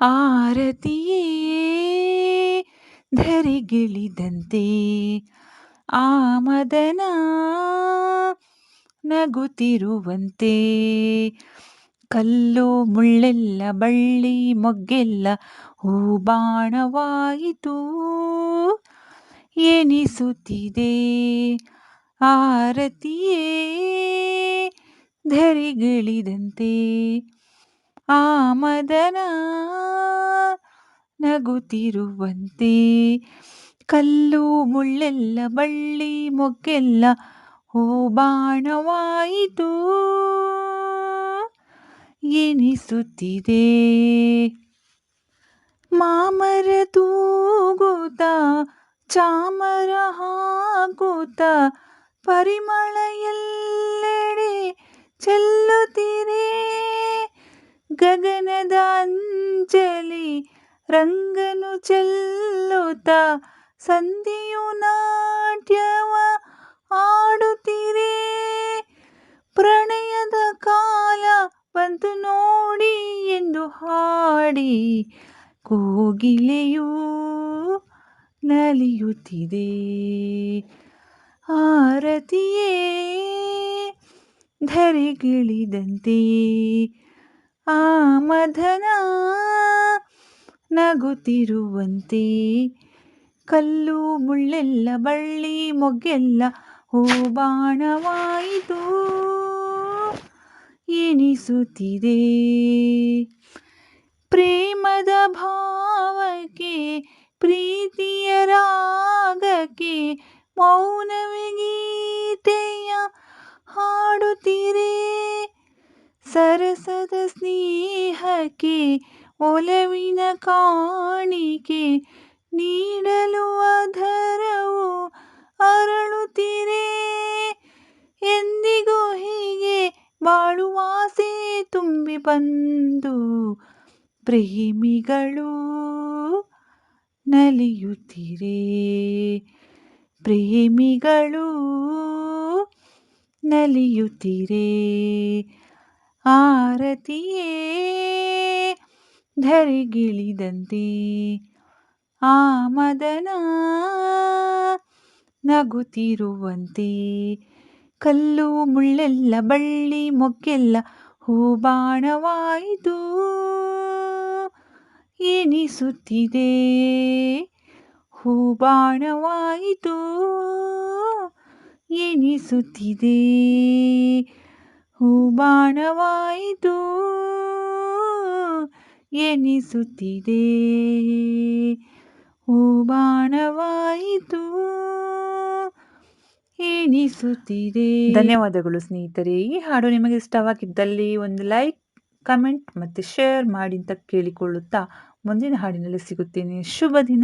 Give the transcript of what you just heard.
ಆರತಿಯೇ ಧರೆಗಿಳಿದಂತೆ ಆ ಮದನ ನಗುತ್ತಿರುವಂತೆ ಕಲ್ಲು ಮುಳ್ಳೆಲ್ಲ ಬಳ್ಳಿ ಮೊಗ್ಗೆಲ್ಲ ಹೂಬಾಣವಾಯಿತು ಎನಿಸುತ್ತಿದೆ. ಆರತಿಯೇ ಧರೆಗಿಳಿದಂತೆ ಆ ಮದನ ನಗುತ್ತಿರುವಂತೆ ಕಲ್ಲು ಮುಳ್ಳೆಲ್ಲ ಬಳ್ಳಿ ಮೊಗ್ಗೆಲ್ಲ ಹೂಬಾಣವಾಯಿತು ಎನಿಸುತ್ತಿದೆ. ಮಾಮರ ತೂಗುತ್ತ ಚಾಮರ ಹಾಕುತ್ತ ಪರಿಮಳ ಎಲ್ಲೆಡೆ ಚೆಲ್ಲುತ್ತಿರೆ. ಗಗನದ ಅಂಚಲಿ ರಂಗನು ಚೆಲ್ಲುತ್ತ ಸಂಧಿಯು ನಾಟ್ಯವ ಆಡುತ್ತಿರೆ. ಪ್ರಣಯದ ಕಾಲ ಬಂತು ನೋಡಿ ಎಂದು ಹಾಡಿ ಕೋಗಿಲೆಯೂ ನಲಿಯುತ್ತಿದೆ. ಆರತಿಯೇ ಧರೆಗಿಳಿದಂತೆ ಆ ಮದನ ನಗುತ್ತಿರುವಂತೆ ಕಲ್ಲು ಮುಳ್ಳೆಲ್ಲ ಬಳ್ಳಿ ಮೊಗ್ಗೆಲ್ಲ ಹೂಬಾಣವಾಯಿತು ಎನಿಸುತ್ತಿದೆ. ಪ್ರೇಮದ ಭಾವಕ್ಕೆ ಪ್ರೀತಿಯ ರಾಗಕ್ಕೆ ಮೌನವೇ ಗೀತೆಯ ಹಾಡುತ್ತಿರೆ. ಸರಸದ ಸ್ನೇಹಕ್ಕೆ ಒಲವಿನ ಕಾಣಿಕೆ ನೀಡಲು ಅಧರವು ಅರಳುತ್ತಿರೆ. ಎಂದಿಗೂ ಹೀಗೆ ಬಾಳುವಾಸೆ ತುಂಬಿ ಬಂದು ಪ್ರೇಮಿಗಳು ನಲಿಯುತ್ತಿರೆ. ಪ್ರೇಮಿಗಳು ನಲಿಯುತ್ತಿರೆ. ಆರತಿಯೇ ಧರೆಗಿಳಿದಂತೆ ಆ ಮದನ ನಗುತ್ತಿರುವಂತೆ ಕಲ್ಲು ಮುಳ್ಳೆಲ್ಲ ಬಳ್ಳಿ ಮೊಗ್ಗೆಲ್ಲ ಹೂಬಾಣವಾಯಿತು ಎನಿಸುತ್ತಿದೆ. ಹೂಬಾಣವಾಯಿತು ಎನಿಸುತ್ತಿದೆ. ಹೂಬಾಣವಾಯಿತು ಎನಿಸುತ್ತಿದೆ. ಹೂಬಾಣವಾಯಿತು ಎನಿಸುತ್ತಿದೆ. ಧನ್ಯವಾದಗಳು ಸ್ನೇಹಿತರೆ. ಈ ಹಾಡು ನಿಮಗೆ ಇಷ್ಟವಾಗಿದ್ದಲ್ಲಿ ಒಂದು ಲೈಕ್, ಕಮೆಂಟ್ ಮತ್ತು ಶೇರ್ ಮಾಡಿ ಅಂತ ಕೇಳಿಕೊಳ್ಳುತ್ತಾ ಮುಂದಿನ ಹಾಡಿನಲ್ಲಿ ಸಿಗುತ್ತೇನೆ. ಶುಭ ದಿನ.